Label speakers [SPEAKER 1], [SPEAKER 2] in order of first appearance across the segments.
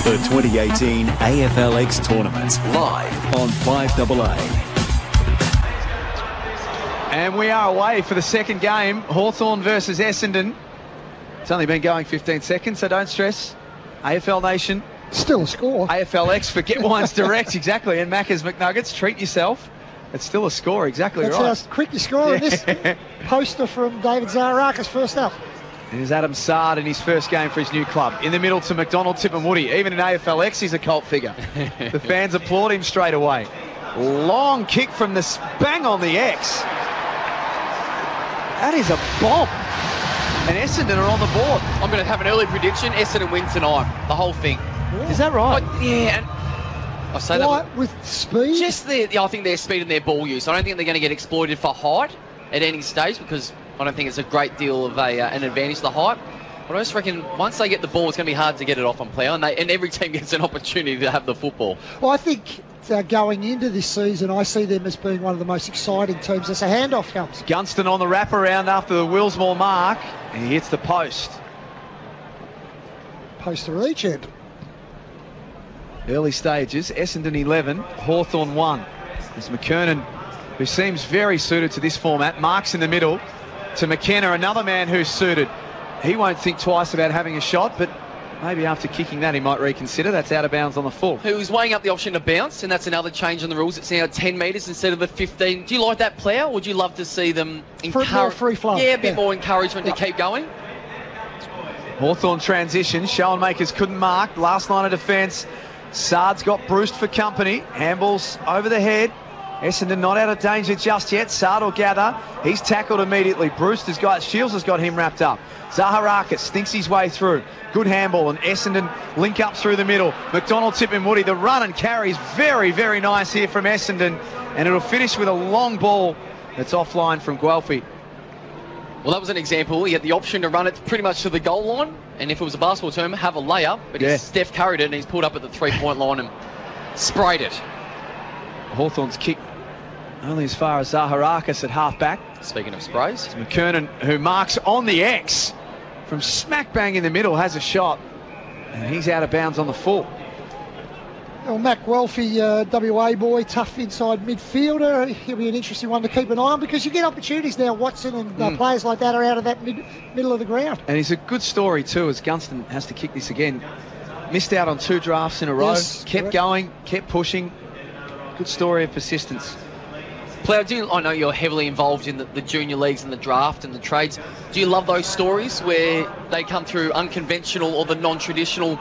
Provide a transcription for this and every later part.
[SPEAKER 1] The 2018 AFL tournament, live on 5AA.
[SPEAKER 2] And we are away for the second game, Hawthorn versus Essendon. It's only been going 15 seconds, so don't stress. AFL Nation.
[SPEAKER 3] Still a score.
[SPEAKER 2] AFLX for Get Wines Direct, exactly. And Macca's McNuggets, treat yourself. It's still a score, exactly.
[SPEAKER 3] That's
[SPEAKER 2] right.
[SPEAKER 3] That's how quick you score on this poster from David Zaharakis first up.
[SPEAKER 2] Here's Adam Sard in his first game for his new club. In the middle to McDonald, Tip and Woody. Even in AFLX, he's a cult figure. The fans applaud him straight away. Long kick from the bang on the X. That is a bomb. And Essendon are on the board.
[SPEAKER 4] I'm going to have an early prediction. Essendon win tonight. The whole thing.
[SPEAKER 2] Is that right?
[SPEAKER 4] Yeah. And I say that
[SPEAKER 3] with speed?
[SPEAKER 4] Just I think their speed and their ball use. I don't think they're going to get exploited for height at any stage, because I don't think it's a great deal of an advantage, the height. But I just reckon once they get the ball, it's going to be hard to get it off on play, and every team gets an opportunity to have the football.
[SPEAKER 3] Well, I think going into this season, I see them as being one of the most exciting teams as a handoff comes.
[SPEAKER 2] Gunston on the wraparound after the Willsmore mark, and he hits the post.
[SPEAKER 3] Post to reach it.
[SPEAKER 2] Early stages, Essendon 11, Hawthorn 1. There's McKernan, who seems very suited to this format. Marks in the middle to McKenna, another man who's suited. He won't think twice about having a shot, but maybe after kicking that he might reconsider. That's out of bounds on the full.
[SPEAKER 4] Who's weighing up the option to bounce, and that's another change in the rules. It's now 10 metres instead of the 15. Do you like that, player, or would you love to see them
[SPEAKER 3] more free flow?
[SPEAKER 4] Yeah, a bit more encouragement to keep going.
[SPEAKER 2] Hawthorn transition. Schoenmakers couldn't mark. Last line of defence. Sard's got Bruce for company. Handballs over the head. Essendon not out of danger just yet. Sard will gather. He's tackled immediately. Shields has got him wrapped up. Zaharakis thinks his way through. Good handball, and Essendon link up through the middle. McDonald, Tip and Woody. The run and carry is very, very nice here from Essendon, and it'll finish with a long ball that's offline from Guelphy.
[SPEAKER 4] Well, that was an example. He had the option to run it pretty much to the goal line, and if it was a basketball term, have a layup, but Steph carried it, and he's pulled up at the three-point line and sprayed it.
[SPEAKER 2] Hawthorn's kick only as far as Zaharakis at half-back.
[SPEAKER 4] Speaking of sprays.
[SPEAKER 2] It's McKernan, who marks on the X from smack bang in the middle, has a shot, and he's out of bounds on the full.
[SPEAKER 3] Well, Mac Guelphy, WA boy, tough inside midfielder. He'll be an interesting one to keep an eye on, because you get opportunities now. Watson and players like that are out of that middle of the ground.
[SPEAKER 2] And he's a good story too, as Gunston has to kick this again. Missed out on 2 drafts in a row, kept going, kept pushing. Good story of persistence.
[SPEAKER 4] Player, I know you're heavily involved in the junior leagues and the draft and the trades. Do you love those stories where they come through unconventional or the non-traditional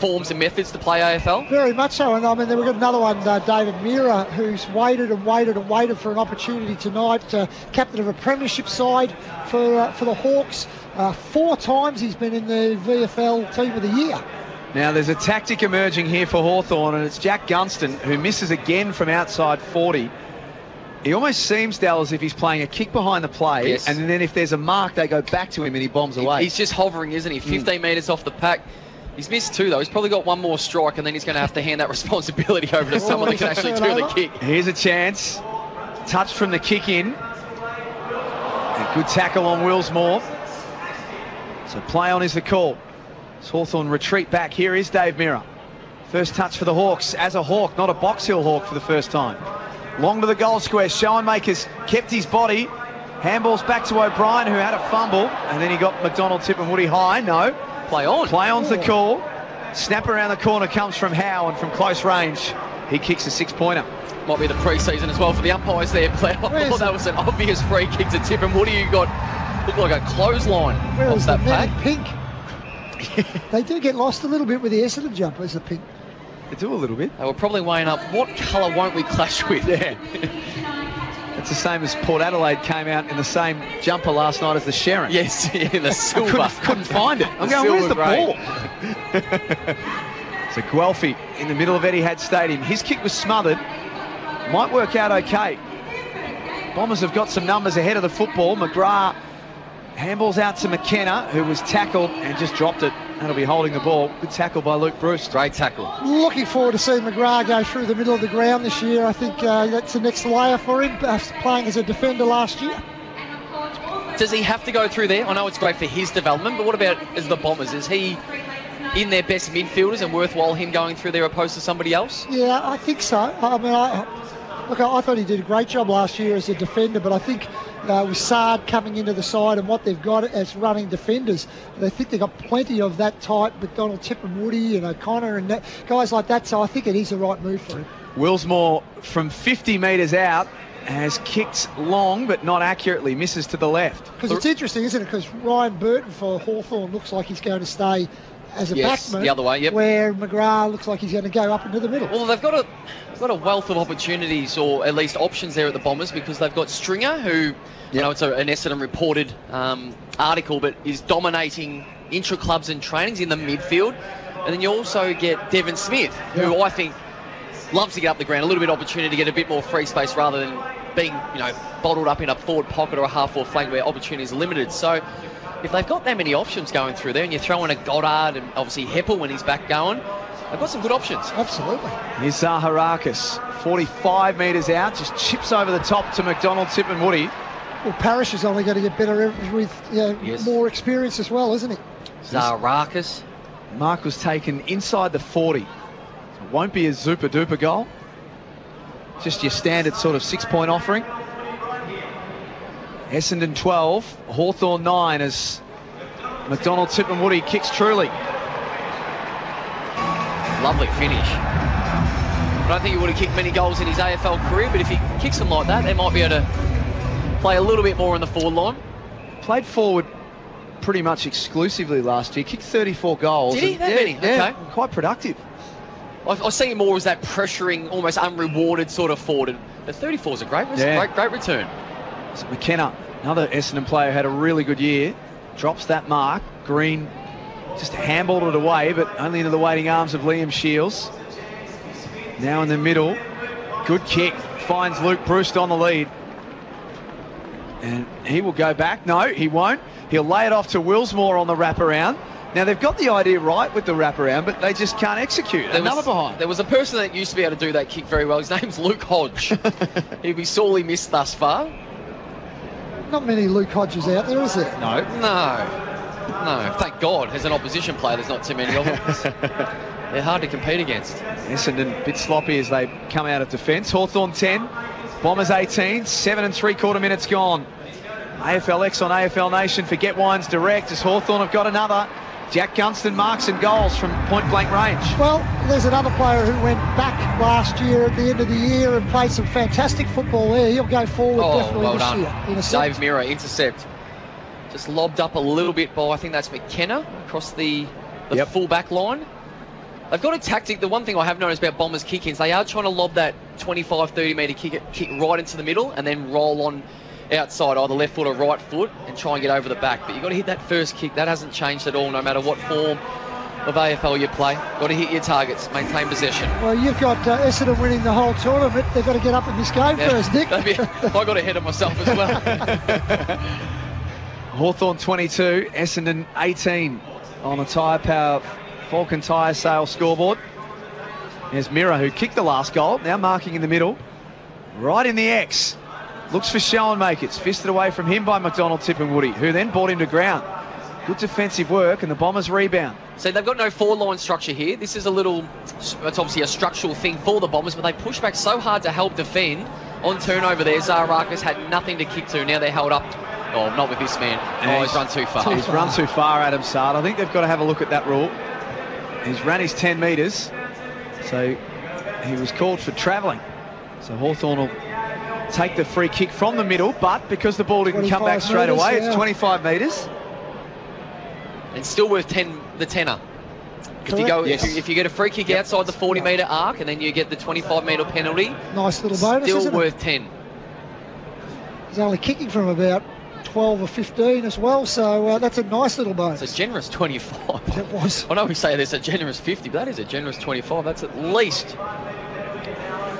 [SPEAKER 4] forms and methods to play AFL?
[SPEAKER 3] Very much so. And I mean, we've got another one, David Mira, who's waited and waited and waited for an opportunity tonight. Captain of a premiership side for the Hawks. 4 times he's been in the VFL Team of the Year.
[SPEAKER 2] Now there's a tactic emerging here for Hawthorn, and it's Jack Gunston, who misses again from outside 40. He almost seems, Dal, as if he's playing a kick behind the play, and then if there's a mark, they go back to him and he bombs away.
[SPEAKER 4] He's just hovering, isn't he? 15 metres off the pack. He's missed 2, though. He's probably got 1 more strike, and then he's going to have to hand that responsibility over to someone that can actually do the kick.
[SPEAKER 2] Here's a chance. Touch from the kick in. A good tackle on Willsmore. So play on is the call. As Hawthorn retreat back. Here is Dave Mirra. First touch for the Hawks as a Hawk, not a Box Hill Hawk for the first time. Long to the goal square. Schoenmakers kept his body. Handballs back to O'Brien, who had a fumble, and then he got McDonald, Tip and Woody high. No.
[SPEAKER 4] Play on.
[SPEAKER 2] Play on's the call. Snap around the corner comes from Howe, and from close range, he kicks a 6-pointer.
[SPEAKER 4] Might be the pre-season as well for the umpires there, Player. I thought that was an obvious free kick to Tip and Woody, who looked like a clothesline off that pack.
[SPEAKER 3] Pink. They do get lost a little bit with the Essendon jumpers, the pink.
[SPEAKER 2] They do a little bit.
[SPEAKER 4] They were probably weighing up, what colour won't we clash with?
[SPEAKER 2] Yeah. It's the same as Port Adelaide came out in the same jumper last night as the Sharon.
[SPEAKER 4] Yes, in the silver.
[SPEAKER 2] Couldn't find it. I'm going, where's the ball? So Guelphy in the middle of Etihad Stadium. His kick was smothered. Might work out okay. Bombers have got some numbers ahead of the football. McGrath handballs out to McKenna, who was tackled and just dropped it. That'll be holding the ball. Good tackle by Luke Bruce.
[SPEAKER 4] Great tackle.
[SPEAKER 3] Looking forward to seeing McGrath go through the middle of the ground this year. I think that's the next layer for him, playing as a defender last year.
[SPEAKER 4] Does he have to go through there? I know it's great for his development, but what about as the Bombers? Is he in their best midfielders and worthwhile him going through there opposed to somebody else?
[SPEAKER 3] Yeah, I think so. I mean, look, I thought he did a great job last year as a defender, but I think with Sard coming into the side and what they've got as running defenders, they think they've got plenty of that type, McDonald, Tippin, Woody and O'Connor and guys like that, so I think it is the right move for him.
[SPEAKER 2] Willsmore from 50 metres out has kicked long but not accurately, misses to the left.
[SPEAKER 3] Because it's interesting, isn't it? Because Ryan Burton for Hawthorn looks like he's going to stay as a backman,
[SPEAKER 4] the other way, yep.
[SPEAKER 3] Where McGrath looks like he's going to go up into the middle.
[SPEAKER 4] Well, they've got a wealth of opportunities, or at least options there at the Bombers, because they've got Stringer, who, I know it's an Essendon reported article, but is dominating intra-clubs and trainings in the midfield. And then you also get Devon Smith, who I think loves to get up the ground, a little bit of opportunity to get a bit more free space rather than being, bottled up in a forward pocket or a half-forward flank where opportunities are limited. So if they've got that many options going through there, and you throw in a Goddard and obviously Heppel when he's back going, they've got some good options.
[SPEAKER 3] Absolutely.
[SPEAKER 2] Here's Zaharakis, 45 metres out, just chips over the top to McDonald, Tippin, Woody.
[SPEAKER 3] Well, Parrish is only going to get better with more experience as well, isn't he?
[SPEAKER 4] Zaharakis.
[SPEAKER 2] Mark was taken inside the 40. So it won't be a super-duper goal. Just your standard sort of 6-point offering. Essendon 12, Hawthorn 9 as McDonald, Tippin, Woody kicks truly.
[SPEAKER 4] Lovely finish. I don't think he would have kicked many goals in his AFL career, but if he kicks them like that, they might be able to play a little bit more in the forward line.
[SPEAKER 2] Played forward pretty much exclusively last year. Kicked 34 goals.
[SPEAKER 4] Did he? That many?
[SPEAKER 2] Yeah,
[SPEAKER 4] Okay.
[SPEAKER 2] Quite productive.
[SPEAKER 4] I see him more as that pressuring, almost unrewarded sort of forward. And the 34 is a great return.
[SPEAKER 2] So McKenna, another Essendon player, had a really good year. Drops that mark. Green just handballed it away, but only into the waiting arms of Liam Shields. Now in the middle. Good kick. Finds Luke Bruce on the lead. And he will go back. No, he won't. He'll lay it off to Willsmore on the wraparound. Now, they've got the idea right with the wraparound, but they just can't execute.
[SPEAKER 4] There was a person that used to be able to do that kick very well. His name's Luke Hodge. He'll be sorely missed thus far.
[SPEAKER 3] Not many Luke Hodges out there, is there?
[SPEAKER 4] No. Thank God, as an opposition player, there's not too many of them. They're hard to compete against.
[SPEAKER 2] Essendon a bit sloppy as they come out of defence. Hawthorn 10, Bombers 18, 7 3/4 minutes gone. AFL X on AFL Nation for Get Wines Direct as Hawthorn have got another. Jack Gunston marks and goals from point-blank range.
[SPEAKER 3] Well, there's another player who went back last year at the end of the year and played some fantastic football there. He'll go forward definitely this year. Intercept.
[SPEAKER 4] Dave Mirror, intercept. Just lobbed up a little bit by, I think that's McKenna, across the full-back line. They've got a tactic. The one thing I have noticed about Bombers kick-ins, they are trying to lob that 25, 30-metre kick right into the middle and then roll on outside, either left foot or right foot, and try and get over the back. But you've got to hit that first kick. That hasn't changed at all, no matter what form of AFL you play. Got to hit your targets, maintain possession.
[SPEAKER 3] Well, you've got Essendon winning the whole tournament. They've got to get up in this game first, Nick.
[SPEAKER 4] I got ahead of myself as well.
[SPEAKER 2] Hawthorn 22, Essendon 18 on the Tyre Power Falcon Tyre Sale scoreboard. There's Mirror, who kicked the last goal, now marking in the middle. Right in the X. Looks for Schoenmaker. It's fisted away from him by McDonald, Tippin, Woody, who then brought him to ground. Good defensive work, and the Bombers rebound.
[SPEAKER 4] So they've got no four-line structure here. This is it's obviously a structural thing for the Bombers, but they push back so hard to help defend. On turnover there, Zaharakis had nothing to kick to. Now they're held up. Oh, not with this man. He's run too far.
[SPEAKER 2] He's run too far, Adam Sard. I think they've got to have a look at that rule. He's ran his 10 metres, so he was called for travelling. So Hawthorn will take the free kick from the middle, but because the ball didn't come back straight away, it's 25 metres.
[SPEAKER 4] And still worth the tenner. If you get a free kick outside the 40-metre arc and then you get the 25-metre penalty,
[SPEAKER 3] nice little bonus,
[SPEAKER 4] still worth 10.
[SPEAKER 3] He's only kicking from about 12 or 15 as well, so that's a nice little bonus.
[SPEAKER 4] It's a generous 25.
[SPEAKER 3] It was.
[SPEAKER 4] I know we say there's a generous 50, but that is a generous 25. That's at least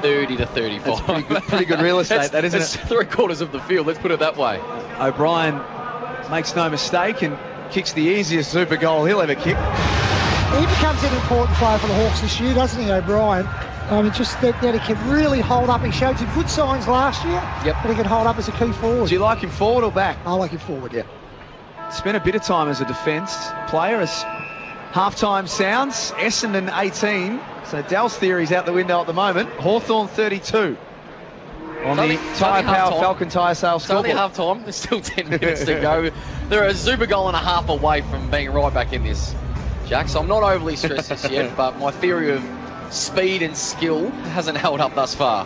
[SPEAKER 4] 30 to 35.
[SPEAKER 2] That's pretty good real estate, that isn't it?
[SPEAKER 4] It's 3/4 of the field, let's put it that way.
[SPEAKER 2] O'Brien makes no mistake and kicks the easiest super goal he'll ever kick.
[SPEAKER 3] He becomes an important player for the Hawks this year, doesn't he, O'Brien? I mean, just that he can really hold up. He showed some good signs last year, but he can hold up as a key forward.
[SPEAKER 2] Do you like him forward or back?
[SPEAKER 3] I like him forward, yeah.
[SPEAKER 2] Spent a bit of time as a defence player, has Halftime sounds, Essendon 18. So Dell's theory's out the window at the moment. Hawthorn 32. On the Tyre Power Falcon Tyre Sales
[SPEAKER 4] It's only
[SPEAKER 2] scoreboard.
[SPEAKER 4] half-time. There's still 10 minutes to go. They're a super goal and a half away from being right back in this, Jack. So I'm not overly stressed this yet, but my theory of speed and skill hasn't held up thus far.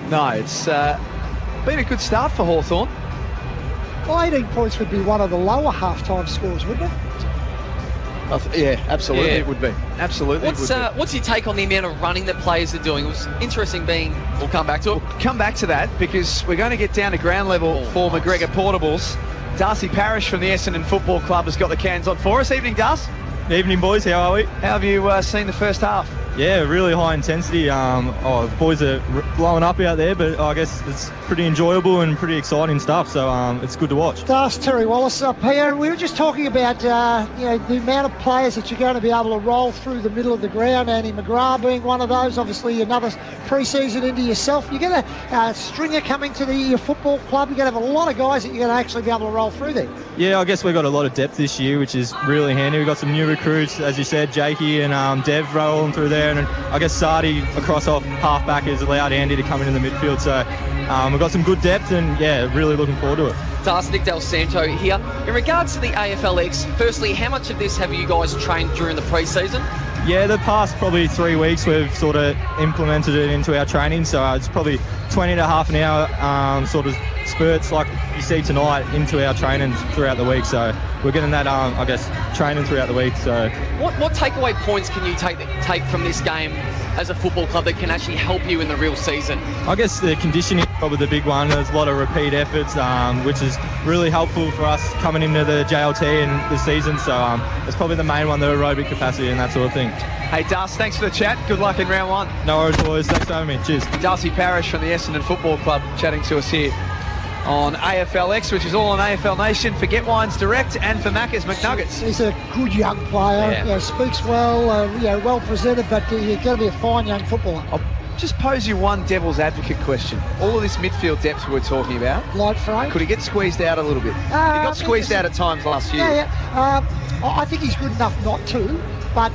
[SPEAKER 2] No, it's been a good start for Hawthorn.
[SPEAKER 3] Well, 18 points would be one of the lower half-time scores, wouldn't it?
[SPEAKER 2] Yeah, absolutely
[SPEAKER 4] Yeah.
[SPEAKER 2] it would be. Absolutely it would be.
[SPEAKER 4] What's your take on the amount of running that players are doing? It was interesting we'll come back to it.
[SPEAKER 2] We'll come back to that because we're going to get down to ground level for
[SPEAKER 4] nice.
[SPEAKER 2] McGregor Portables. Darcy Parish from the Essendon Football Club has got the cans on for us. Evening, Darcy.
[SPEAKER 5] Evening, boys. How are we?
[SPEAKER 2] How have you seen the first half?
[SPEAKER 5] Yeah, really high intensity. Boys are blowing up out there, but I guess it's pretty enjoyable and pretty exciting stuff. So it's good to watch.
[SPEAKER 3] Darcy, Terry Wallace up here. We were just talking about the amount of players that you're going to be able to roll through the middle of the ground. Andy McGrath being one of those. Obviously, another pre-season into yourself. You get a stringer coming to your football club. You're going to have a lot of guys that you're going to actually be able to roll through there.
[SPEAKER 5] Yeah, I guess we've got a lot of depth this year, which is really handy. We've got some new recruits, as you said, Jakey and Dev rolling through there, and I guess Sardi across off half-back has allowed Andy to come in the midfield. So we've got some good depth, and yeah, really looking forward to it.
[SPEAKER 4] Darcy, Nick Del Santo here. In regards to the AFLX, firstly, how much of this have you guys trained during the pre-season?
[SPEAKER 5] Yeah, the past probably 3 weeks we've sort of implemented it into our training, so it's probably 20 to half an hour sort of spurts like you see tonight into our training throughout the week. So we're getting that, I guess, training throughout the week. So
[SPEAKER 4] what takeaway points can you take from this game as a football club that can actually help you in the real season?
[SPEAKER 5] I guess the conditioning is probably the big one. There's a lot of repeat efforts, which is really helpful for us coming into the JLT and the season. So it's probably the main one, the aerobic capacity and that sort of thing.
[SPEAKER 2] Hey, Darcy, thanks for the chat. Good luck in round one.
[SPEAKER 5] No worries, boys. Thanks for having me. Cheers.
[SPEAKER 2] Darcy Parish from the Essendon Football Club chatting to us here on AFLX, which is all on AFL Nation for Get Wines Direct and for Macca's McNuggets.
[SPEAKER 3] He's a good young player.
[SPEAKER 4] Yeah.
[SPEAKER 3] You know, speaks well, well presented, but he's going to be a fine young footballer.
[SPEAKER 2] I'll just pose you one devil's advocate question. All of this midfield depth we were talking about,
[SPEAKER 3] Light frame.
[SPEAKER 2] could he get squeezed out a little bit? He got squeezed out at times last year.
[SPEAKER 3] I think he's good enough not to, but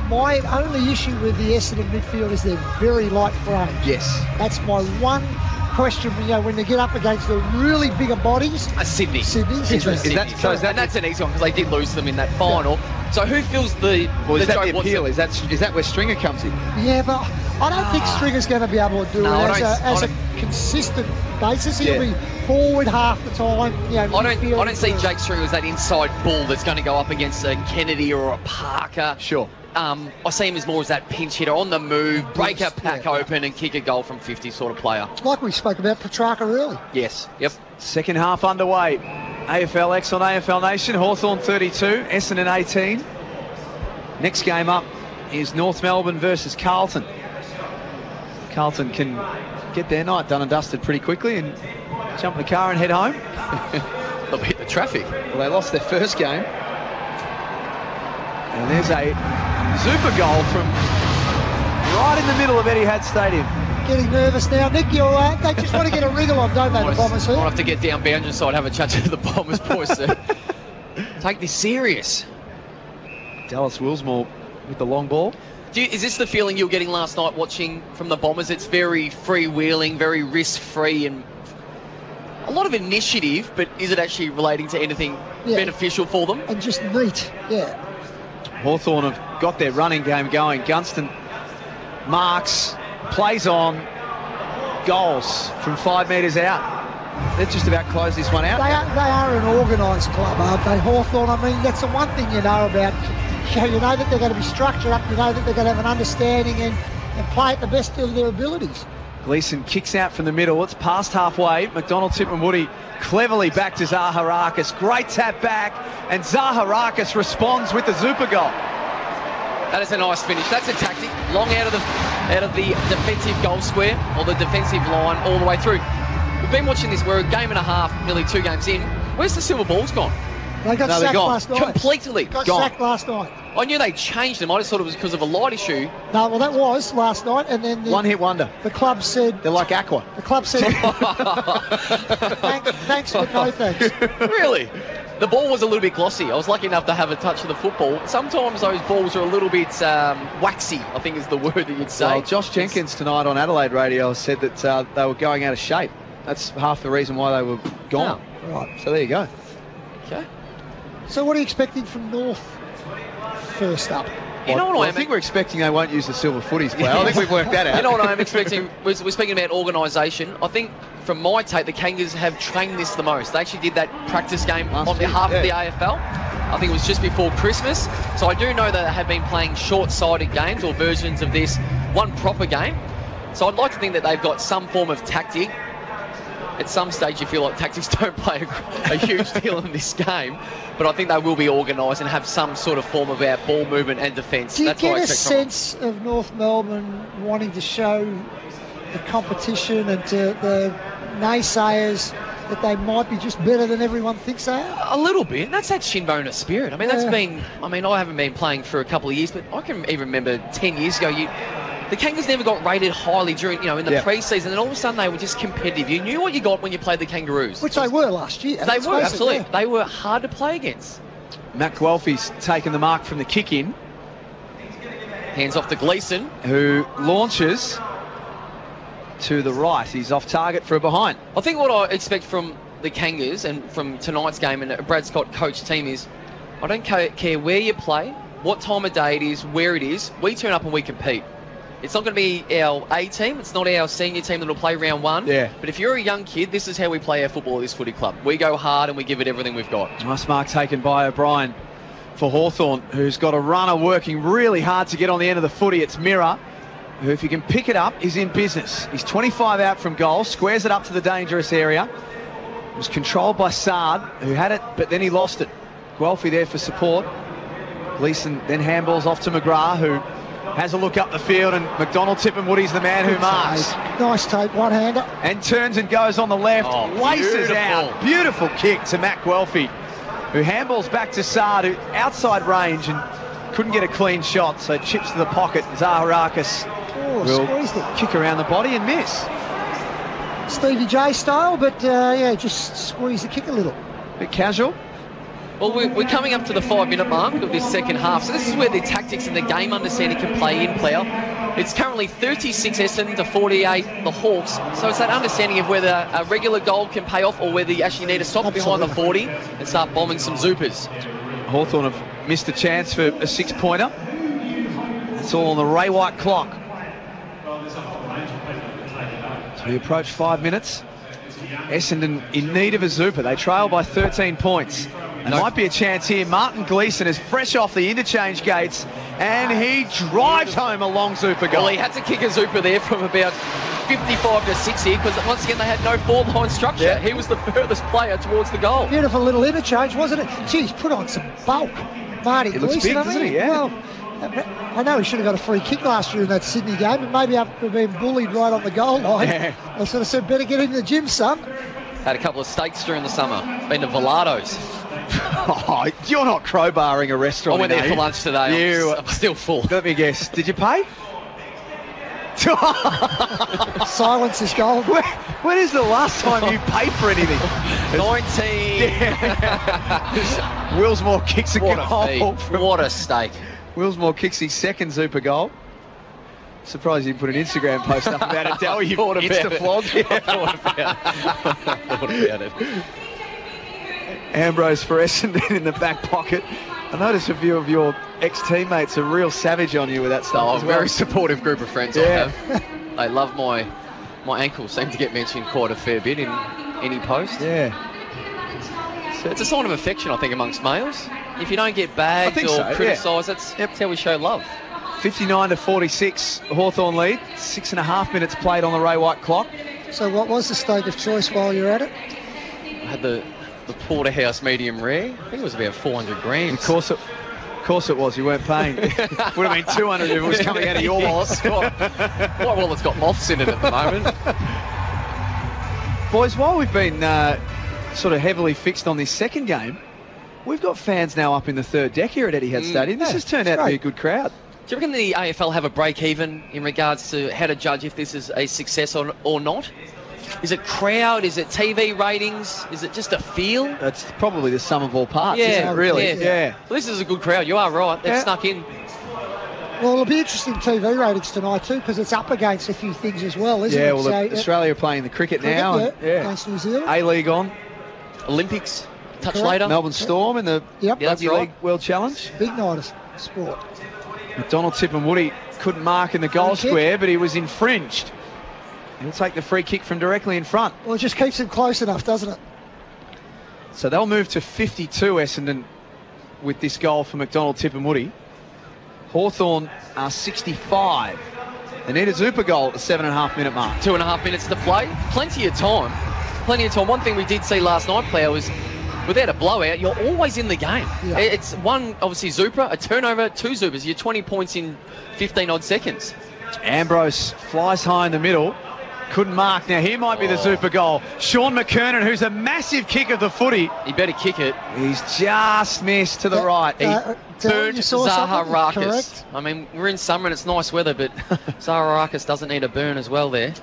[SPEAKER 3] my only issue with the Essendon midfield is they're very light frames.
[SPEAKER 2] Yes.
[SPEAKER 3] That's my one question. When they get up against the really bigger bodies.
[SPEAKER 4] Sydney.
[SPEAKER 3] Sydney's
[SPEAKER 2] Is that
[SPEAKER 4] And that's an easy one because they did lose them in that final. So who feels the
[SPEAKER 2] is that
[SPEAKER 4] Joe
[SPEAKER 2] the appeal?
[SPEAKER 4] Watson?
[SPEAKER 2] Is that where Stringer comes in?
[SPEAKER 3] Yeah, but I don't think Stringer's going to be able to do
[SPEAKER 4] No,
[SPEAKER 3] it as a consistent basis. He'll be forward half the time.
[SPEAKER 4] I don't see Jake Stringer as that inside bull that's going to go up against a Kennedy or a Parker.
[SPEAKER 2] Sure.
[SPEAKER 4] I see him as more as that pinch hitter on the move, break a pack open and kick a goal from 50 sort of player.
[SPEAKER 3] Like we spoke about Petrarca early.
[SPEAKER 4] Yes. Yep.
[SPEAKER 2] Second half underway. AFLX on AFL Nation. Hawthorn 32, Essendon 18. Next game up is North Melbourne versus Carlton. Carlton can get their night done and dusted pretty quickly and jump in the car and head home.
[SPEAKER 4] They'll hit the traffic.
[SPEAKER 2] Well, they lost their first game. And there's a super goal from right in the middle of Etihad Stadium.
[SPEAKER 3] Getting nervous now. Nick, they just want to get a wriggle on, don't they, the Bombers
[SPEAKER 4] I'll
[SPEAKER 3] here?
[SPEAKER 4] have to get down boundary side, have a chat to the Bombers boys. Take this serious.
[SPEAKER 2] Dallas Willsmore with the long ball.
[SPEAKER 4] Is this the feeling you were getting last night watching from the Bombers? It's very freewheeling, very risk-free and a lot of initiative, but is it actually relating to anything beneficial for them?
[SPEAKER 3] And just neat, yeah.
[SPEAKER 2] Hawthorn have got their running game going. Gunston marks, plays on, goals from 5 metres out. They've just about closed this one out.
[SPEAKER 3] They are an organised club, aren't they, Hawthorn? I mean, that's the one thing you know about. You know that they're going to be structured up. You know that they're going to have an understanding and play at the best of their abilities.
[SPEAKER 2] Gleeson kicks out from the middle. It's past halfway. McDonald, Tip and Woody cleverly back to Zaharakis. Great tap back, and Zaharakis responds with the Zupa goal.
[SPEAKER 4] That is a nice finish. That's a tactic. Long out of the defensive goal square or the defensive line all the way through. We've been watching this. We're a game and a half, nearly 2 games in. Where's the silver balls gone?
[SPEAKER 3] They got sacked last night.
[SPEAKER 4] Completely
[SPEAKER 3] got
[SPEAKER 4] gone.
[SPEAKER 3] sacked last night.
[SPEAKER 4] I knew they changed them. I just thought it was because of a light issue.
[SPEAKER 3] No, well, that was last night, and then
[SPEAKER 2] One-hit wonder.
[SPEAKER 3] The club said
[SPEAKER 2] They're like Aqua.
[SPEAKER 3] thanks, but no thanks.
[SPEAKER 4] Really? The ball was a little bit glossy. I was lucky enough to have a touch of the football. Sometimes those balls are a little bit waxy, I think is the word that you'd say.
[SPEAKER 2] Well, Josh Jenkins tonight on Adelaide Radio said that they were going out of shape. That's half the reason why they were gone.
[SPEAKER 3] Oh, right.
[SPEAKER 2] So there you go.
[SPEAKER 4] Okay.
[SPEAKER 3] So what are you expecting from North first up?
[SPEAKER 4] You know what
[SPEAKER 2] I think we're expecting they won't use the silver footies play. I think we've worked that out.
[SPEAKER 4] You know what I'm expecting? We're speaking about organisation. I think, from my take, the Kangas have trained this the most. They actually did that practice game on behalf of the AFL. I think it was just before Christmas. So I do know that they have been playing short-sided games or versions of this, one proper game. So I'd like to think that they've got some form of tactic. At some stage, you feel like tactics don't play a huge deal in this game, but I think they will be organised and have some sort of form of our ball movement and defence.
[SPEAKER 3] Do you get a sense of North Melbourne wanting to show the competition and to the naysayers that they might be just better than everyone thinks they are?
[SPEAKER 4] A little bit. That's that shinboner spirit. I mean, that's been... I mean, I haven't been playing for a couple of years, but I can even remember 10 years ago, the Kangas never got rated highly during, in the pre-season, and all of a sudden they were just competitive. You knew what you got when you played the Kangaroos.
[SPEAKER 3] Which they were last year.
[SPEAKER 4] They were, absolutely. They were hard to play against.
[SPEAKER 2] Matt Guelphy's taken the mark from the kick-in.
[SPEAKER 4] Hands off to Gleeson,
[SPEAKER 2] who launches to the right. He's off target for a behind.
[SPEAKER 4] I think what I expect from the Kangas and from tonight's game and a Brad Scott coach team is, I don't care where you play, what time of day it is, where it is, we turn up and we compete. It's not going to be our A team. It's not our senior team that will play round one.
[SPEAKER 2] Yeah.
[SPEAKER 4] But if you're a young kid, this is how we play our football at this footy club. We go hard and we give it everything we've got.
[SPEAKER 2] Nice mark taken by O'Brien for Hawthorn, who's got a runner working really hard to get on the end of the footy. It's Mirror, who, if he can pick it up, is in business. He's 25 out from goal, squares it up to the dangerous area. It was controlled by Sard, who had it, but then he lost it. Guelphy there for support. Gleeson then handballs off to McGrath, who has a look up the field, and McDonald Tippenwoody's the man who marks.
[SPEAKER 3] Nice take, one-hander.
[SPEAKER 2] And turns and goes on the left, laces out. Beautiful kick to Matt Guelphy, who handballs back to Sard, who outside range and couldn't get a clean shot, so chips to the pocket. Zaharakis will kick around the body and miss.
[SPEAKER 3] Stevie J style, but just squeeze the kick a little.
[SPEAKER 2] Bit casual.
[SPEAKER 4] Well, we're coming up to the 5-minute mark of this second half, so this is where the tactics and the game understanding can play in, player. It's currently 36 Essendon to 48 the Hawks, so it's that understanding of whether a regular goal can pay off or whether you actually need to stop behind the 40 and start bombing some Zoopers.
[SPEAKER 2] Hawthorn have missed a chance for a six-pointer. It's all on the Ray White clock. So we approach 5 minutes. Essendon in need of a Zooper. They trail by 13 points. There might be a chance here. Martin Gleeson is fresh off the interchange gates, and he drives home a long Zooper goal.
[SPEAKER 4] Well, he had to kick a Zooper there from about 55 to 60 because once again they had no forward line structure.
[SPEAKER 2] Yeah.
[SPEAKER 4] He was the furthest player towards the goal.
[SPEAKER 3] Beautiful little interchange, wasn't it? Geez, put on some bulk. Marty
[SPEAKER 2] It
[SPEAKER 3] Gleeson,
[SPEAKER 2] looks big, doesn't he? Yeah.
[SPEAKER 3] Well, I know he should have got a free kick last year in that Sydney game, and maybe after being bullied right on the goal line, I sort of said, better get in the gym, son.
[SPEAKER 4] Had a couple of steaks during the summer. Been to Velado's.
[SPEAKER 2] Oh, you're not crowbarring a restaurant.
[SPEAKER 4] I went there for lunch today. I'm still full.
[SPEAKER 2] Let me guess. Did you pay?
[SPEAKER 3] Silence is gold.
[SPEAKER 2] When is the last time you paid for anything?
[SPEAKER 4] 19.
[SPEAKER 2] Yeah. Willsmore kicks a goal.
[SPEAKER 4] What a steak.
[SPEAKER 2] Willsmore kicks his second Zooper goal. Surprised you didn't put an Instagram post up about it, Dell. You Insta-flogged.
[SPEAKER 4] I thought about it.
[SPEAKER 2] Ambrose for Essendon in the back pocket. I noticed a few of your ex-teammates are real savage on you with that stuff.
[SPEAKER 4] Oh,
[SPEAKER 2] as
[SPEAKER 4] a
[SPEAKER 2] well.
[SPEAKER 4] very supportive group of friends I have. They love my ankles. Seem to get mentioned quite a fair bit in any post.
[SPEAKER 2] Yeah.
[SPEAKER 4] So it's a sign of affection, I think, amongst males. If you don't get bagged or criticised, that's how we show love.
[SPEAKER 2] 59 to 46, Hawthorn lead. 6.5 minutes played on the Ray White clock.
[SPEAKER 3] So what was the steak of choice while you're at it?
[SPEAKER 4] I had the porterhouse medium rare. I think it was about 400 grams.
[SPEAKER 2] Of course it was. You weren't paying. Would have been 200 if it was coming out of your wallet.
[SPEAKER 4] My wallet's got moths in it at the moment.
[SPEAKER 2] Boys, while we've been sort of heavily fixed on this second game, we've got fans now up in the third deck here at Etihad Stadium. This has turned out to be a good crowd.
[SPEAKER 4] Do you reckon the AFL have a break-even in regards to how to judge if this is a success or not? Is it crowd? Is it TV ratings? Is it just a feel?
[SPEAKER 2] It's probably the sum of all parts,
[SPEAKER 4] Yeah,
[SPEAKER 2] isn't it, really?
[SPEAKER 4] yeah. Well, this is a good crowd. You are right. They've snuck in.
[SPEAKER 3] Well, it'll be interesting TV ratings tonight too, because it's up against a few things as well, isn't it?
[SPEAKER 2] Yeah, well, Australia are playing the cricket now.
[SPEAKER 3] Against New Zealand.
[SPEAKER 2] A-League on.
[SPEAKER 4] Olympics, touch
[SPEAKER 3] Correct.
[SPEAKER 4] later.
[SPEAKER 2] Melbourne Storm in the
[SPEAKER 3] Yep.
[SPEAKER 2] Rugby League World Challenge.
[SPEAKER 3] Big night of sport.
[SPEAKER 2] McDonald, Tip and Woody couldn't mark in the goal
[SPEAKER 3] Free kick.
[SPEAKER 2] square, but he was infringed. He'll take the free kick from directly in front.
[SPEAKER 3] Well, it just keeps him close enough, doesn't it?
[SPEAKER 2] So they'll move to 52, Essendon, with this goal for McDonald, Tip and Woody. Hawthorn are 65. They need a Zupa goal at the 7.5 minute mark.
[SPEAKER 4] 2.5 minutes to play. Plenty of time. Plenty of time. One thing we did see last night, player, was without a blowout, you're always in the game.
[SPEAKER 3] Yeah.
[SPEAKER 4] It's one, obviously, Zupa, a turnover, 2 Zupas. You're 20 points in 15-odd seconds.
[SPEAKER 2] Ambrose flies high in the middle. Couldn't mark. Now, here might be the Zupa goal. Sean McKernan, who's a massive kick of the footy.
[SPEAKER 4] He better kick it.
[SPEAKER 2] He's just missed to the right. He
[SPEAKER 4] Burned Zaharakis.
[SPEAKER 3] Correct.
[SPEAKER 4] I mean, we're in summer and it's nice weather, but Zaharakis doesn't need a burn as well there.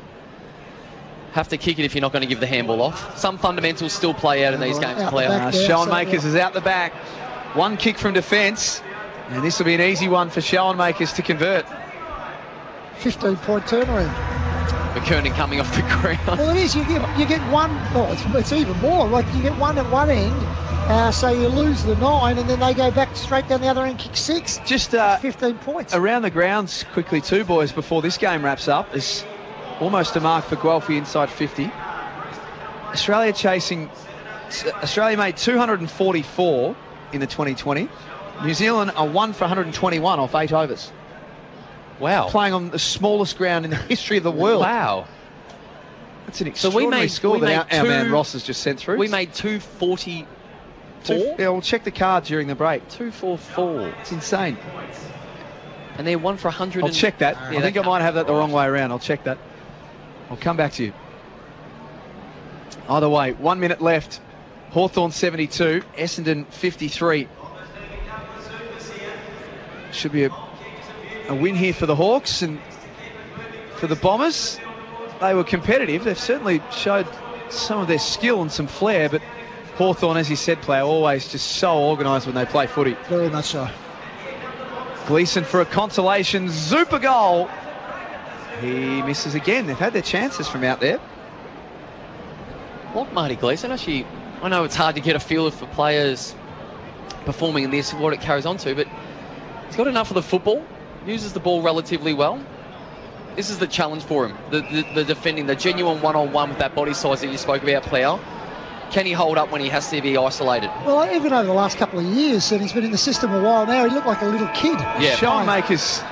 [SPEAKER 4] Have to kick it if you're not going to give the handball off. Some fundamentals still play out in these games, player.
[SPEAKER 2] Sean Makers is out the back. One kick from defence. And this will be an easy one for Sean Makers to convert.
[SPEAKER 3] 15-point turnaround.
[SPEAKER 4] McKernan coming off the ground.
[SPEAKER 3] Well, it is. You get one. Oh, it's even more. Like you get one at one end, so you lose the 9, and then they go back straight down the other end, kick 6.
[SPEAKER 2] Just
[SPEAKER 3] 15 points.
[SPEAKER 2] Around the grounds quickly too, boys, before this game wraps up. Is almost a mark for Guelphy inside 50. Australia made 244 in the 2020. New Zealand are 1 for 121 off 8 overs.
[SPEAKER 4] Wow.
[SPEAKER 2] Playing on the smallest ground in the history of the world.
[SPEAKER 4] Wow.
[SPEAKER 2] That's an extraordinary score that our man Ross has just sent through.
[SPEAKER 4] We made 244.
[SPEAKER 2] Yeah, we'll check the card during the break.
[SPEAKER 4] 244.
[SPEAKER 2] It's insane.
[SPEAKER 4] And they're 1 for 100.
[SPEAKER 2] I'll check that. I think I might have that the wrong way around. I'll check that. I'll come back to you. Either way, 1 minute left. Hawthorn 72, Essendon 53. Should be a win here for the Hawks, and for the Bombers, they were competitive. They've certainly showed some of their skill and some flair, but Hawthorn, as you said, player, always just so organised when they play footy.
[SPEAKER 3] Very much so.
[SPEAKER 2] Gleeson for a consolation Zupa goal. He misses again. They've had their chances from out there.
[SPEAKER 4] What Marty Gleeson? Actually, I know it's hard to get a feel for players performing in this, what it carries on to, but he's got enough of the football. Uses the ball relatively well. This is the challenge for him. The defending, the genuine one-on-one with that body size that you spoke about, player. Can he hold up when he has to be isolated?
[SPEAKER 3] Well, even over the last couple of years, and he's been in the system a while now, he looked like a little kid.
[SPEAKER 4] Yeah.
[SPEAKER 2] Sean Makers,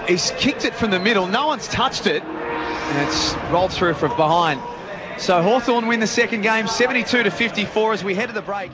[SPEAKER 2] he's kicked it from the middle. No one's touched it. And it's rolled through from behind. So Hawthorn win the second game, 72-54 as we head to the break.